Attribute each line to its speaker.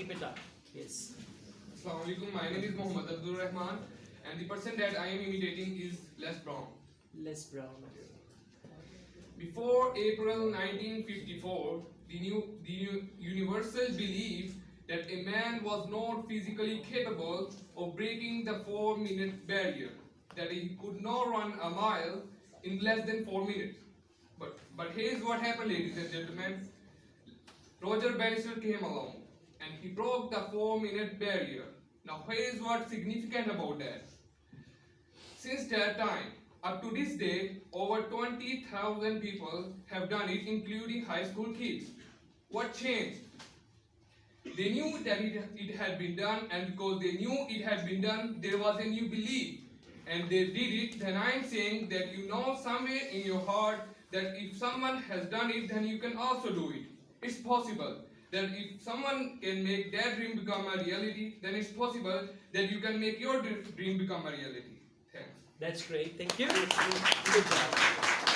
Speaker 1: keep it up. Yes.
Speaker 2: Assalamu alaikum. My name is Mohammad Abdul Rahman, and the person that I am imitating is Les Brown.
Speaker 1: Les Brown.
Speaker 2: Before April 1954, the universal belief that a man was not physically capable of breaking the 4-minute barrier, that he could not run a mile in less than 4 minutes. But here's what happened, ladies and gentlemen. Roger Bannister came along and he broke the 4-minute barrier. Now here's what's significant about that. Since that time, up to this day, over 20,000 people have done it, including high school kids. What changed? They knew that it had been done, and because they knew it had been done, there was a new belief. And they did it. Then I'm saying that you know somewhere in your heart that if someone has done it, then you can also do it. It's possible that if someone can make their dream become a reality, then it's possible that you can make your dream become a reality. Thanks.
Speaker 1: That's great. Thank you. Good job.